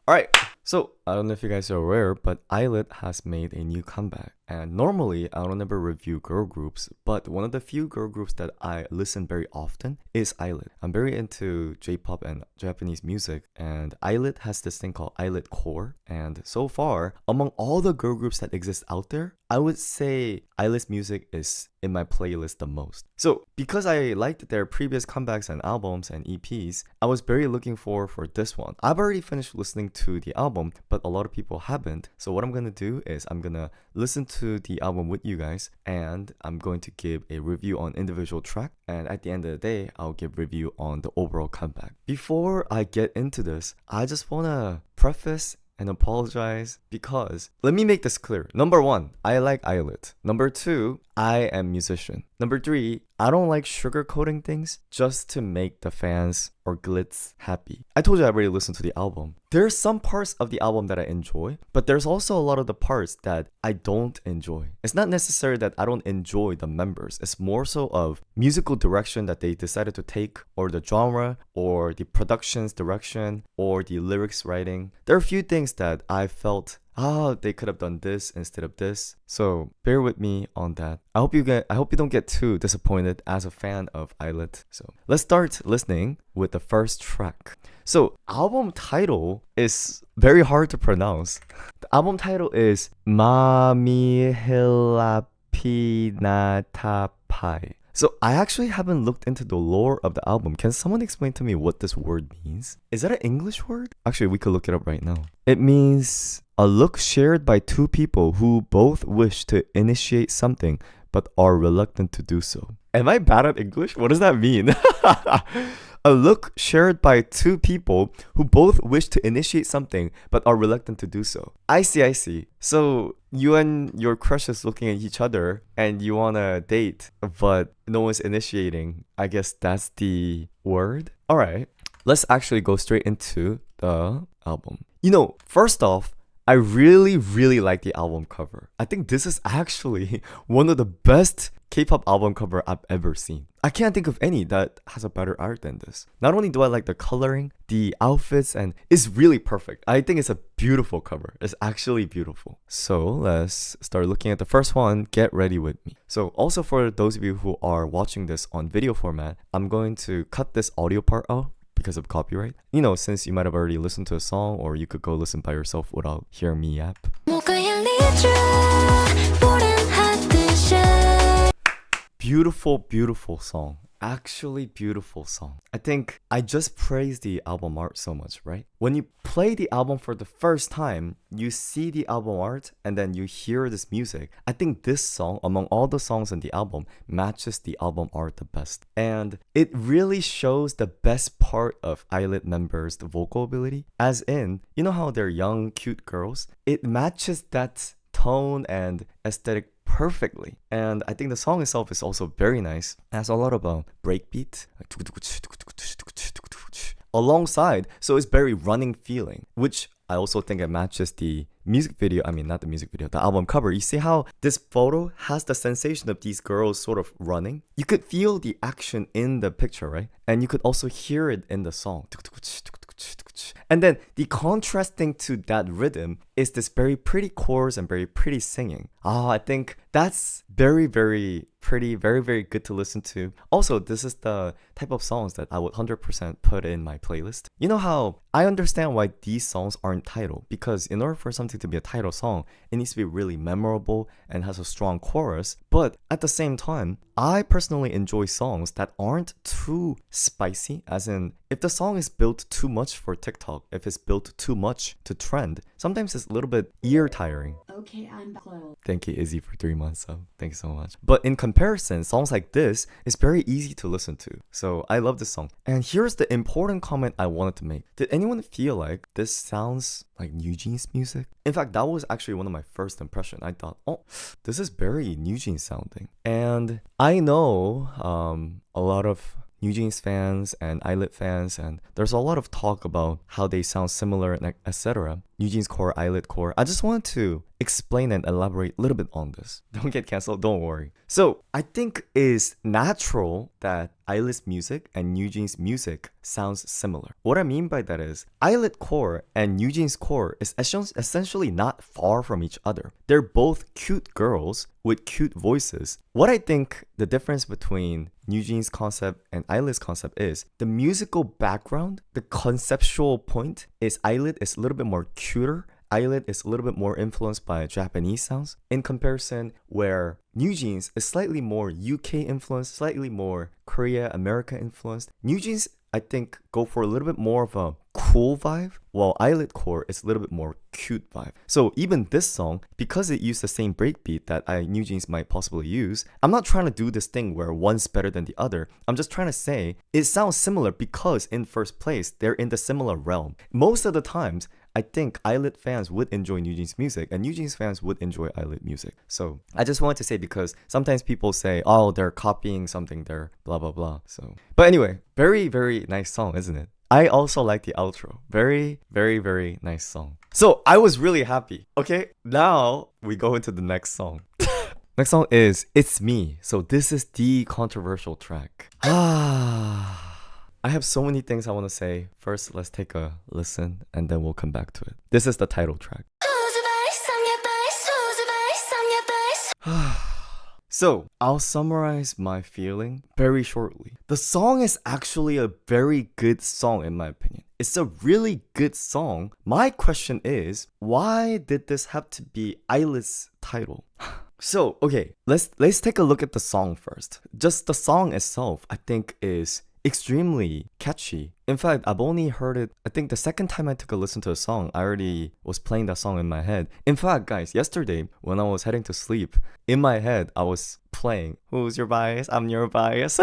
Alright, so I don't know if you guys are aware, but ILLIT has made a new comeback. And normally, I don't ever review girl groups, but one of the few girl groups that I listen very often is ILLIT. I'm very into J-pop and Japanese music, and ILLIT has this thing called ILLIT Core. And so far, among all the girl groups that exist out there, I would say ILLIT's music is in my playlist the most. So because I liked their previous comebacks and albums and EPs, I was very looking for this one. I've already finished listening to the album, but a lot of people haven't. So what I'm gonna do is I'm gonna listen to the album with you guys, and I'm going to give a review on individual track, and at the end of the day, I'll give review on the overall comeback. Before I get into this, I just wanna preface and apologize because let me make this clear. Number one, I like ILLIT. Number two, I am musician. Number three, I don't like sugarcoating things just to make the fans or glitz happy. I told you I already listened to the album. There's some parts of the album that I enjoy, but there's also a lot of the parts that I don't enjoy. It's not necessary that I don't enjoy the members. It's more so of musical direction that they decided to take, or the genre, or the production's direction, or the lyrics writing. There are a few things that I felt they could have done this instead of this. So bear with me on that. I hope you don't get too disappointed as a fan of ILLIT. So let's start listening with the first track. So album title is very hard to pronounce. The album title is Mamihlapinatapai. So I actually haven't looked into the lore of the album. Can someone explain to me what this word means? Is that an English word? Actually, we could look it up right now. It means a look shared by two people who both wish to initiate something but are reluctant to do so. Am I bad at English? What does that mean? A look shared by two people who both wish to initiate something but are reluctant to do so. I see. So you and your crush is looking at each other and you want to date, but no one's initiating. I guess that's the word. Alright, let's actually go straight into the album. First off, I really like the album cover. I think this is actually one of the best K-pop album cover I've ever seen. I can't think of any that has a better art than this. Not only do I like the coloring, the outfits, and it's really perfect. I think it's a beautiful cover. It's actually beautiful. So let's start looking at the first one, Get Ready With Me. So also for those of you who are watching this on video format, I'm going to cut this audio part out because of copyright. Since you might have already listened to a song, or you could go listen by yourself without hearing me yap. Beautiful song. Actually beautiful song. I think I just praised the album art so much, right? When you play the album for the first time, you see the album art and then you hear this music. I think this song, among all the songs in the album, matches the album art the best. And it really shows the best part of ILLIT members' vocal ability. As in, you know how they're young, cute girls? It matches that tone and aesthetic perfectly. And I think the song itself is also very nice. It has a lot of breakbeat alongside, so it's very running feeling, which I also think it matches the music video. I mean, not the music video, the album cover. You see how this photo has the sensation of these girls sort of running? You could feel the action in the picture, right? And you could also hear it in the song. And then the contrasting to that rhythm is this very pretty chorus and very pretty singing. I think that's very pretty, very good to listen to. Also, this is the type of songs that I would 100% put in my playlist. You know how I understand why these songs aren't titled, because in order for something to be a title song, it needs to be really memorable and has a strong chorus. But at the same time, I personally enjoy songs that aren't too spicy, as in if the song is built too much for TikTok, if it's built too much to trend, sometimes it's a little bit ear tiring. Okay, I'm close. Thank you, Izzy, for 3 months. Thank you so much. But in comparison, songs like this is very easy to listen to. So I love this song. And here's the important comment I wanted to make. Did anyone feel like this sounds like New Jeans music? In fact, that was actually one of my first impressions. I thought, this is very New Jeans sounding. And I know a lot of New Jeans fans and ILLIT fans, and there's a lot of talk about how they sound similar and etc. New Jeans core, ILLIT core. I just wanted to explain and elaborate a little bit on this. Don't get canceled, don't worry. So I think it's natural that ILLIT's music and NewJeans' music sounds similar. What I mean by that is, ILLIT core and NewJeans core is essentially not far from each other. They're both cute girls with cute voices. What I think the difference between NewJeans' concept and ILLIT's concept is the musical background, the conceptual point is ILLIT is a little bit more cuter. ILLIT is a little bit more influenced by Japanese sounds in comparison where NewJeans is slightly more UK influenced, slightly more Korea, America influenced. NewJeans, I think, go for a little bit more of a cool vibe, while ILLIT core is a little bit more cute vibe. So even this song, because it used the same breakbeat that NewJeans might possibly use, I'm not trying to do this thing where one's better than the other. I'm just trying to say it sounds similar because in first place, they're in the similar realm. Most of the times, I think ILLIT fans would enjoy NewJeans music and NewJeans fans would enjoy ILLIT music. So I just wanted to say because sometimes people say, oh, they're copying something, they're blah, blah, blah. So, but anyway, very, very nice song, isn't it? I also like the outro. Very, very, very nice song. So I was really happy. Okay, now we go into the next song. Next song is It's Me. So this is the controversial track. I have so many things I want to say. First, let's take a listen and then we'll come back to it. This is the title track. So, I'll summarize my feeling very shortly. The song is actually a very good song in my opinion. It's a really good song. My question is, why did this have to be ILLIT's title? So, okay, let's take a look at the song first. Just the song itself, I think is extremely catchy. In fact, I've only heard it, I think the second time I took a listen to a song, I already was playing that song in my head. In fact, guys, yesterday when I was heading to sleep, in my head, I was playing, who's your bias? I'm your bias.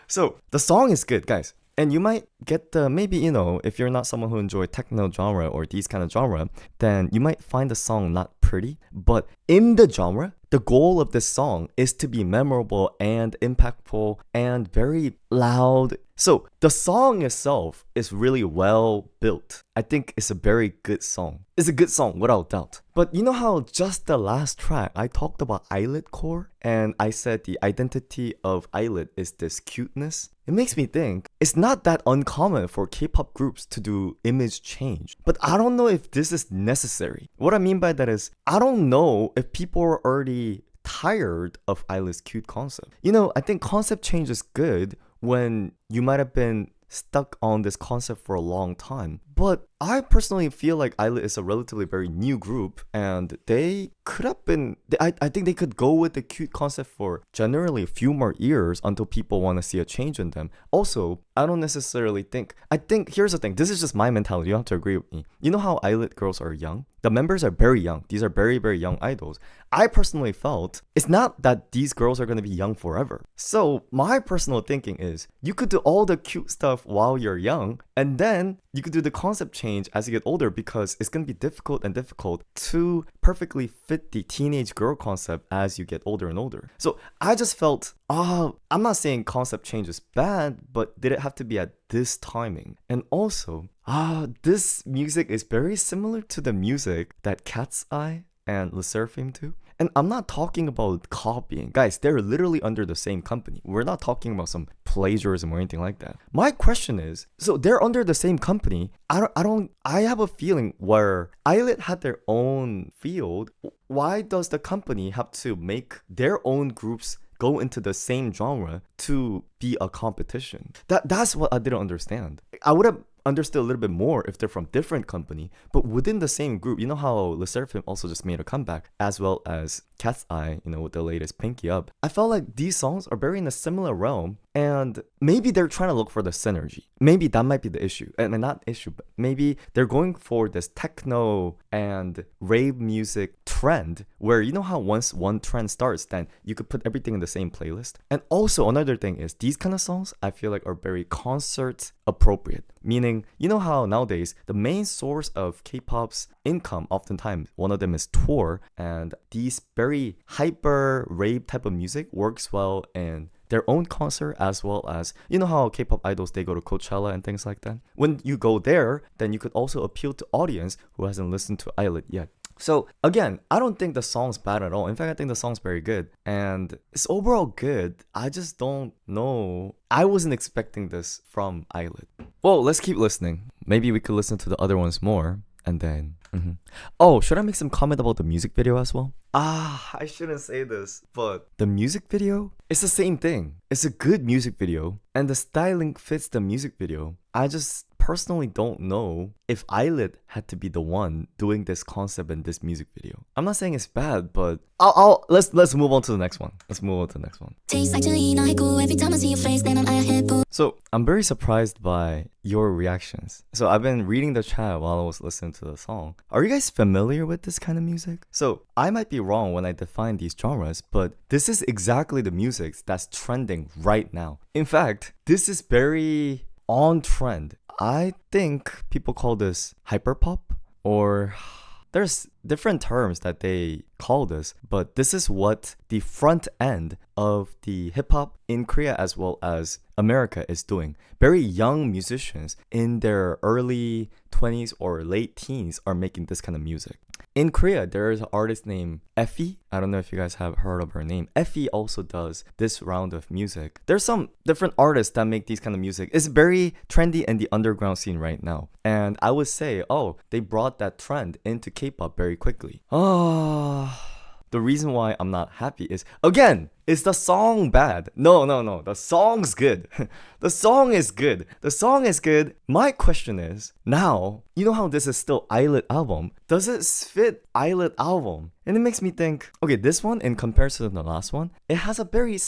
So, the song is good, guys. And you might get the, maybe, you know, if you're not someone who enjoy techno genre or these kind of genre, then you might find the song not pretty. But in the genre, the goal of this song is to be memorable and impactful and very loud. So the song itself is really well built. I think it's a very good song. It's a good song without doubt. But you know how just the last track I talked about ILLIT core and I said the identity of ILLIT is this cuteness? It makes me think it's not that uncommon for K-pop groups to do image change. But I don't know if this is necessary. What I mean by that is I don't know if people are already tired of ILLIT's cute concept. You know, I think concept change is good when you might have been stuck on this concept for a long time. But I personally feel like ILLIT is a relatively very new group and they could have been, I think they could go with the cute concept for generally a few more years until people want to see a change in them. Also, I don't necessarily think, I think, here's the thing, this is just my mentality, you don't have to agree with me. You know how ILLIT girls are young? The members are very young. These are very, very young idols. I personally felt it's not that these girls are going to be young forever. So my personal thinking is you could do all the cute stuff while you're young and then you could do the concept change as you get older because it's going to be difficult to perfectly fit the teenage girl concept as you get older and older. So I just felt, I'm not saying concept change is bad, but did it have to be at this timing? And also, this music is very similar to the music that Cat's Eye and Le Sserafim do. And I'm not talking about copying. Guys, they're literally under the same company. We're not talking about some plagiarism or anything like that. My question is, so they're under the same company. I have a feeling where ILLIT had their own field. Why does the company have to make their own groups go into the same genre to be a competition? That's what I didn't understand. I would have understood a little bit more if they're from different company, but within the same group. You know how Le Sserafim also just made a comeback, as well as Cat's Eye, you know, with the latest Pinky Up. I felt like these songs are very in a similar realm, and maybe they're trying to look for the synergy. Maybe that might be the issue. And not issue, but maybe they're going for this techno and rave music trend where, you know how once one trend starts, then you could put everything in the same playlist. And also another thing is these kind of songs I feel like are very concert appropriate. Meaning, you know how nowadays the main source of K-pop's income, oftentimes one of them is tour, and these very hyper rave type of music works well in their own concert, as well as, you know how K-pop idols, they go to Coachella and things like that. When you go there, then you could also appeal to audience who hasn't listened to ILLIT yet. So again, I don't think the song's bad at all. In fact, I think the song's very good. And it's overall good. I just don't know. I wasn't expecting this from ILLIT. Well, let's keep listening. Maybe we could listen to the other ones more. And then, oh, should I make some comment about the music video as well? I shouldn't say this, but the music video, it's the same thing. It's a good music video, and the styling fits the music video. I just personally don't know if ILLIT had to be the one doing this concept in this music video. I'm not saying it's bad, but let's move on to the next one. Let's move on to the next one. So I'm very surprised by your reactions. So I've been reading the chat while I was listening to the song. Are you guys familiar with this kind of music? So I might be wrong when I define these genres, but this is exactly the music that's trending right now. In fact, this is very on trend. I think people call this hyperpop, or there's different terms that they call this, but this is what the front end of the hip hop in Korea as well as America is doing. Very young musicians in their early 20s or late teens are making this kind of music. In Korea, there is an artist named Effie. I don't know if you guys have heard of her name. Effie also does this round of music. There's some different artists that make these kind of music. It's very trendy in the underground scene right now. And I would say, they brought that trend into K-pop very quickly. The reason why I'm not happy is, again, is the song bad? No. The song's good. The song is good. The song is good. My question is, now, you know how this is still ILLIT album? Does it fit ILLIT album? And it makes me think, okay, this one in comparison to the last one, it has a very...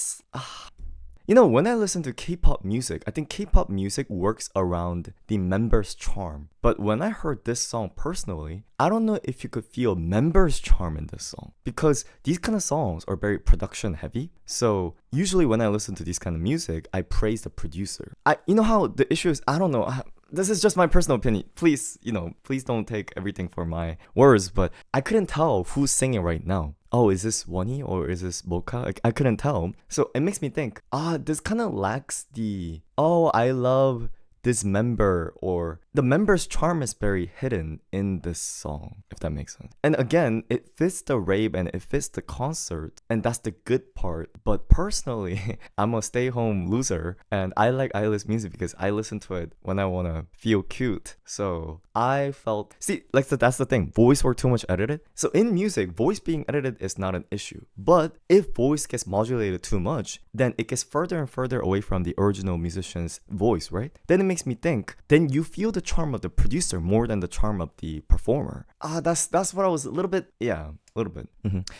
You know, when I listen to K-pop music, I think K-pop music works around the members' charm. But when I heard this song personally, I don't know if you could feel members' charm in this song. Because these kind of songs are very production heavy. So usually when I listen to this kind of music, I praise the producer. You know how the issue is, I don't know. This is just my personal opinion. Please, please don't take everything for my words. But I couldn't tell who's singing right now. Is this Wonhee or is this Mocha? I couldn't tell. So it makes me think, this kind of lacks the, I love this member, or the member's charm is very hidden in this song, if that makes sense. And again, it fits the rave and it fits the concert, and that's the good part. But personally, I'm a stay-home loser, and I like ILLIT's music because I listen to it when I want to feel cute. So I felt, that's the thing, voice were too much edited. So in music, voice being edited is not an issue. But if voice gets modulated too much, then it gets further and further away from the original musician's voice, right? Then it makes me think, then you feel the charm of the producer more than the charm of the performer. That's what I was a little bit.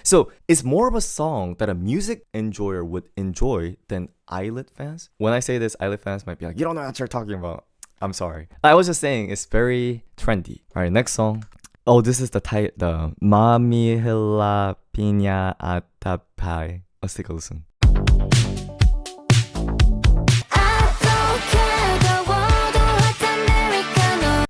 So it's more of a song that a music enjoyer would enjoy than ILLIT fans. When I say this, ILLIT fans might be like, you don't know what you're talking about. I'm sorry. I was just saying it's very trendy. All right, next song. This is the Mamihlapinatapai. Let's take a listen.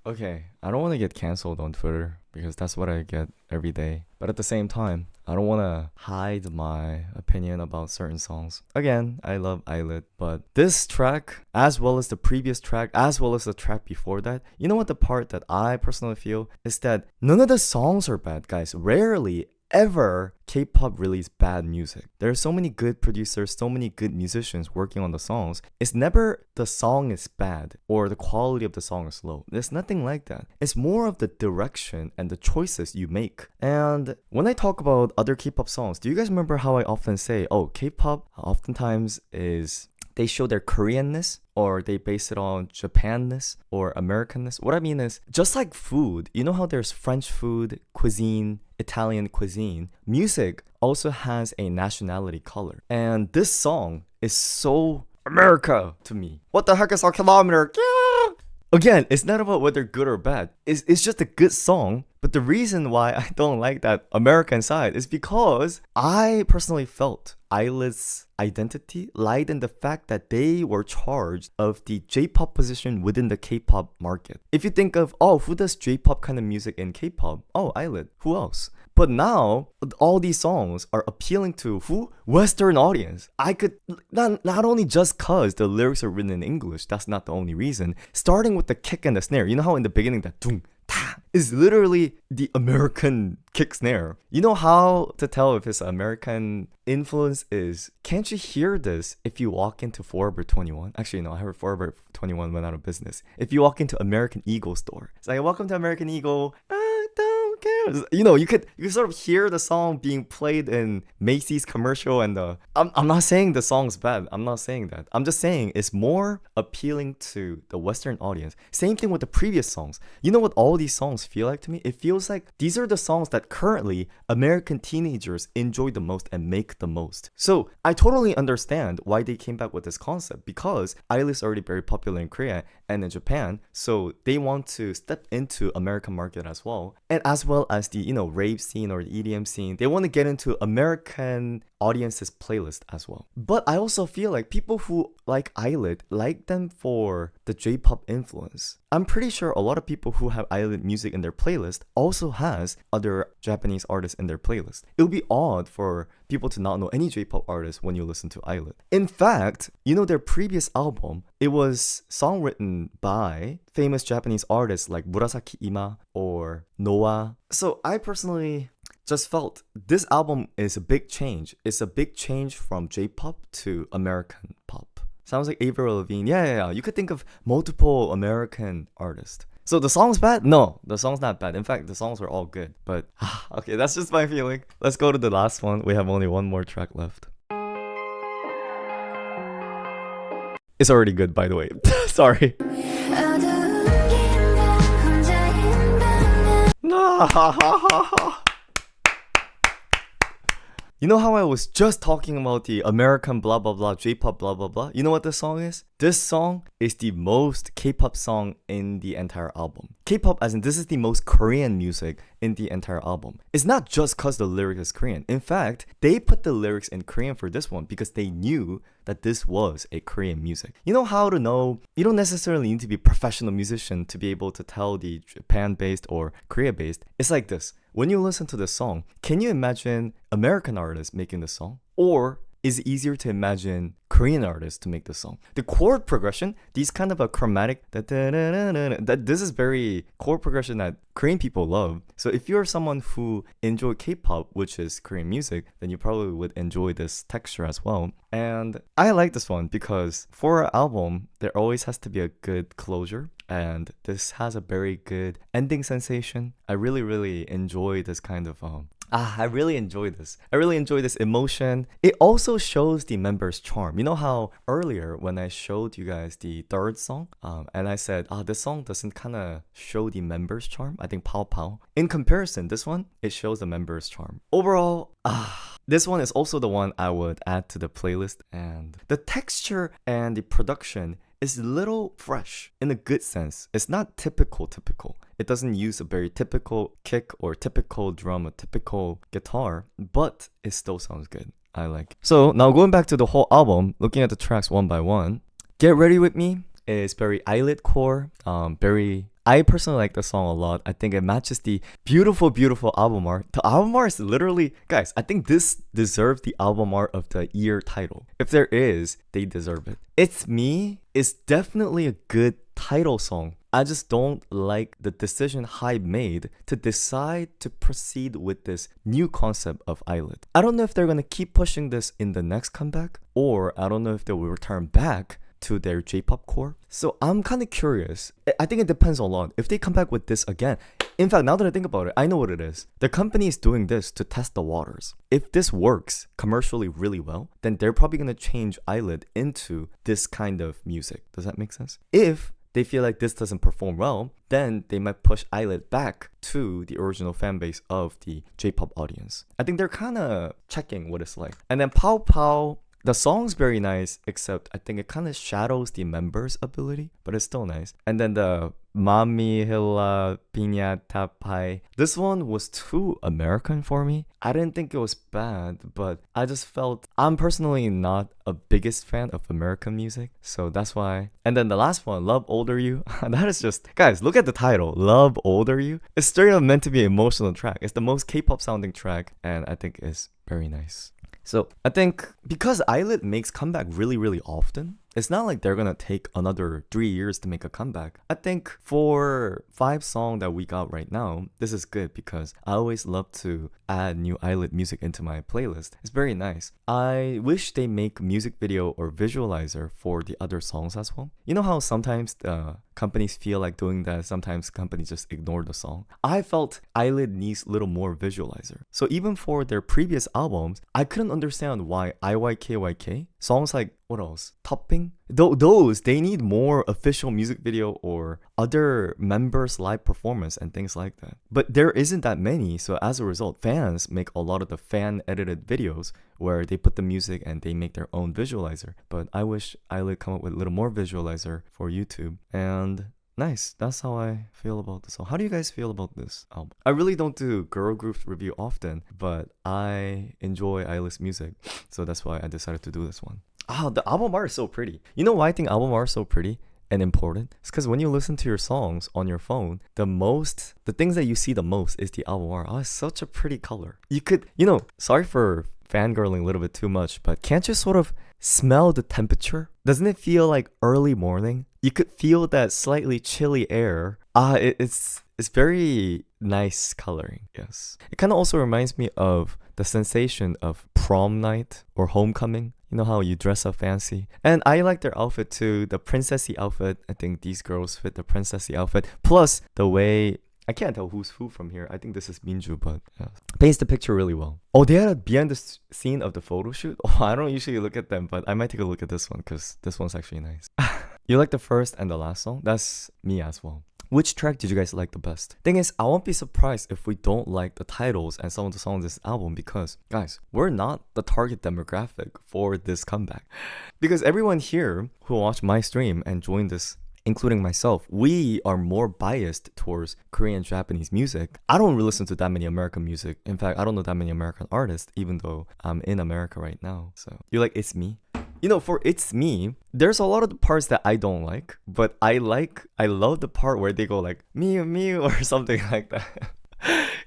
Okay, I don't want to get canceled on Twitter because that's what I get every day. But at the same time, I don't want to hide my opinion about certain songs. Again, I love ILLIT, but this track, as well as the previous track, as well as the track before that, you know what the part that I personally feel is that none of the songs are bad, guys. Rarely ever K-pop release bad music. There are so many good producers, so many good musicians working on the songs. It's never the song is bad or the quality of the song is low. There's nothing like that. It's more of the direction and the choices you make. And when I talk about other K-pop songs, do you guys remember how I often say, K-pop oftentimes is they show their Koreanness, or they base it on Japanness or Americanness. What I mean is, just like food, you know how there's French food, cuisine, Italian cuisine, music also has a nationality color. And this song is so America to me. What the heck is a kilometer? Yeah. Again, it's not about whether good or bad. It's just a good song. But the reason why I don't like that American side is because I personally felt ILLIT's identity lied in the fact that they were charged of the J-pop position within the K-pop market. If you think of, who does J-pop kind of music in K-pop? ILLIT. Who else? But now, all these songs are appealing to who? Western audience. I could, not only just cause the lyrics are written in English, that's not the only reason. Starting with the kick and the snare. You know how in the beginning that dung, ta, is literally the American kick snare. You know how to tell if his American influence is, can't you hear this if you walk into Forever 21? Actually, no, I heard Forever 21 went out of business. If you walk into American Eagle store, it's like, welcome to American Eagle. I don't care. You know, you could sort of hear the song being played in Macy's commercial, and I'm not saying the song's bad. I'm not saying that. I'm just saying it's more appealing to the Western audience. Same thing with the previous songs. You know what all these songs feel like to me? It feels like these are the songs that currently American teenagers enjoy the most and make the most. So I totally understand why they came back with this concept, because ILLIT is already very popular in Korea and in Japan, so they want to step into American market as well, and as well as the, you know, rave scene or the EDM scene. They want to get into American audience's playlist as well. But I also feel like people who like ILLIT like them for the J-pop influence. I'm pretty sure a lot of people who have ILLIT music in their playlist also has other Japanese artists in their playlist. It would be odd for people to not know any J-pop artists when you listen to ILLIT. In fact, you know, their previous album, it was song written by famous Japanese artists like Murasaki Ima or Noah. So I personally just felt this album is a big change. It's a big change from J-pop to American pop. Sounds like Avril Lavigne. Yeah. You could think of multiple American artists. So the song's bad? No, the song's not bad. In fact, the songs were all good. But okay, that's just my feeling. Let's go to the last one. We have only one more track left. It's already good, by the way. Sorry. No. You know how I was just talking about the American blah blah blah, J-pop blah blah blah? You know what this song is? This song is the most K-pop song in the entire album. K-pop as in this is the most Korean music in the entire album. It's not just cause the lyric is Korean. In fact, they put the lyrics in Korean for this one because they knew that this was a Korean music. You know how to know, you don't necessarily need to be a professional musician to be able to tell the Japan-based or Korea-based. It's like this. When you listen to this song, can you imagine American artists making this song? Or is it easier to imagine Korean artists to make this song? The chord progression, these kind of a chromatic, this is very chord progression that Korean people love. So if you're someone who enjoy K-pop, which is Korean music, then you probably would enjoy this texture as well. And I like this one because for an album, there always has to be a good closure. And this has a very good ending sensation. I really enjoy this kind of I really enjoy this. I really enjoy this emotion. It also shows the members' charm. You know how earlier when I showed you guys the third song, and I said, this song doesn't kind of show the members' charm. I think Pow Pow. In comparison, this one, it shows the members' charm. Overall, this one is also the one I would add to the playlist. And the texture and the production is a little fresh in a good sense. It's not typical. It doesn't use a very typical kick or typical drum or typical guitar, but it still sounds good. I like it. So now going back to the whole album, looking at the tracks one by one, Get Ready With Me is very ILLIT core, I personally like the song a lot. I think it matches the beautiful album art. The album art is literally, guys, I think this deserves the album art of the year title. If there is, they deserve it. It's Me is definitely a good title song. I just don't like the decision Hybe made to decide to proceed with this new concept of ILLIT. I don't know if they're gonna keep pushing this in the next comeback, or I don't know if they will return back to their J-pop core. So I'm kind of curious. I think it depends a lot. If they come back with this again, in fact, now that I think about it, I know what it is. The company is doing this to test the waters. If this works commercially really well, then they're probably going to change ILLIT into this kind of music. Does that make sense? If they feel like this doesn't perform well, then they might push ILLIT back to the original fan base of the J-pop audience. I think they're kind of checking what it's like. And then Pow Pow, the song's very nice, except I think it kind of shadows the members' ability, but it's still nice. And then the Mamihlapinatapai, this one was too American for me. I didn't think it was bad, but I just felt I'm personally not a biggest fan of American music, so that's why. And then the last one, Love Older You, that is just, guys, look at the title, Love Older You. It's straight up meant to be an emotional track. It's the most K-pop sounding track, and I think it's very nice. So I think because ILLIT makes comeback really often, it's not like they're gonna take another 3 years to make a comeback. I think for 5 songs that we got right now, this is good because I always love to add new ILLIT music into my playlist. It's very nice. I wish they make music video or visualizer for the other songs as well. You know how sometimes companies feel like doing that, sometimes companies just ignore the song. I felt ILLIT needs a little more visualizer. So even for their previous albums, I couldn't understand why IYKYK songs like, what else? Topping? Those, they need more official music video or other members' live performance and things like that. But there isn't that many, so as a result, fans make a lot of the fan-edited videos where they put the music and they make their own visualizer. But I wish ILLIT come up with a little more visualizer for YouTube. And nice, that's how I feel about the song. How do you guys feel about this album? I really don't do girl groups review often, but I enjoy ILLIT's music, so that's why I decided to do this one. The album art is so pretty. You know why I think album art is so pretty and important? It's because when you listen to your songs on your phone, the things that you see the most is the album art. It's such a pretty color. You could, sorry for fangirling a little bit too much, but can't you sort of smell the temperature? Doesn't it feel like early morning? You could feel that slightly chilly air. It's very nice coloring, yes. It kind of also reminds me of the sensation of prom night or homecoming. You know how you dress up fancy. And I like their outfit too, the princessy outfit. I think these girls fit the princessy outfit. Plus, the way, I can't tell who's who from here. I think this is Minju, but yeah. Paints the picture really well. Oh, they had a behind the scene of the photo shoot? Oh, I don't usually look at them, but I might take a look at this one because this one's actually nice. You like the first and the last song? That's me as well. Which track did you guys like the best? Thing is, I won't be surprised if we don't like the titles and some of the songs in this album because, guys, we're not the target demographic for this comeback. Because everyone here who watched my stream and joined this, including myself, we are more biased towards Korean and Japanese music. I don't really listen to that many American music. In fact, I don't know that many American artists, even though I'm in America right now. So, you like It's Me? For It's Me, there's a lot of the parts that I don't like, but I love the part where they go like, Miu Miu or something like that.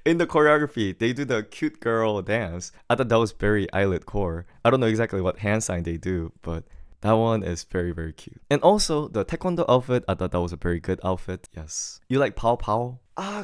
In the choreography, they do the cute girl dance. I thought that was very ILLIT core. I don't know exactly what hand sign they do, but that one is very, very cute. And also, the taekwondo outfit, I thought that was a very good outfit. Yes. You like Pow Pow?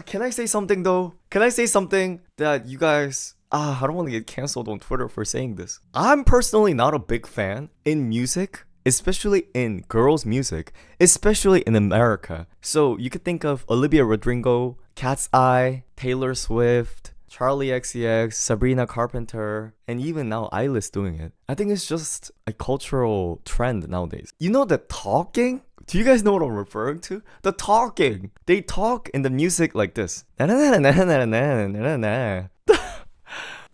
Can I say something though? Can I say something that you guys... I don't want to get canceled on Twitter for saying this. I'm personally not a big fan in music, especially in girls' music, especially in America. So you could think of Olivia Rodrigo, Cat's Eye, Taylor Swift, Charlie XCX, Sabrina Carpenter, and even now ILLIT's doing it. I think it's just a cultural trend nowadays. You know the talking? Do you guys know what I'm referring to? The talking. They talk in the music like this.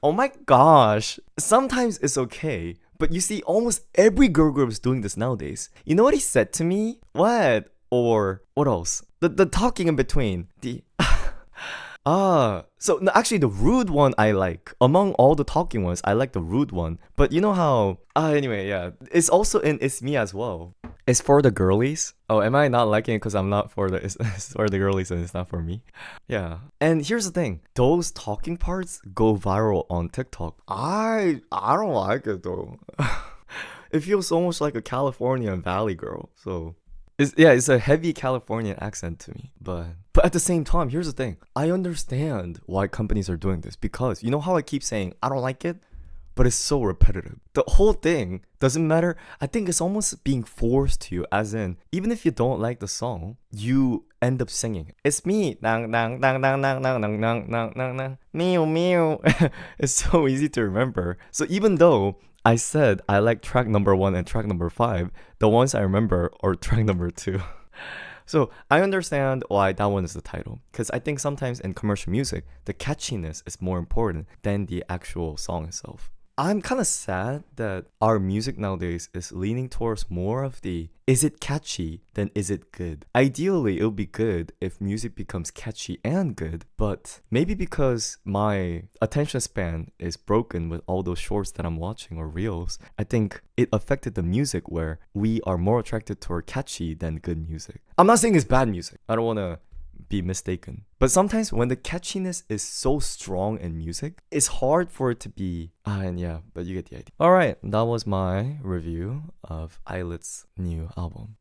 Oh my gosh. Sometimes it's okay, but you see almost every girl group is doing this nowadays. You know what he said to me? What? Or what else? The talking in between. Actually the rude one I like. Among all the talking ones, I like the rude one. But you know how... anyway, yeah. It's also in It's Me as well. It's for the girlies. Oh, am I not liking it because I'm not for the... It's for the girlies and it's not for me? Yeah. And here's the thing. Those talking parts go viral on TikTok. I don't like it though. It feels almost like a California Valley girl. So... It's a heavy Californian accent to me. But at the same time, here's the thing. I understand why companies are doing this because you know how I keep saying I don't like it? But it's so repetitive. The whole thing doesn't matter. I think it's almost being forced to you, as in, even if you don't like the song, you end up singing. It's me. Nang, nang, nang, nang, nang, nang, nang, nang, nang, nang, nang. Meow, meow. It's so easy to remember. So even though I said I like track number 1 and track number 5, the ones I remember are track number 2. So I understand why that one is the title. Because I think sometimes in commercial music, the catchiness is more important than the actual song itself. I'm kind of sad that our music nowadays is leaning towards more of the is it catchy than is it good. Ideally, it would be good if music becomes catchy and good, but maybe because my attention span is broken with all those shorts that I'm watching or reels, I think it affected the music where we are more attracted toward catchy than good music. I'm not saying it's bad music. I don't want to be mistaken. But sometimes when the catchiness is so strong in music, it's hard for it to be. And yeah, but you get the idea. Alright, that was my review of ILLIT's new album.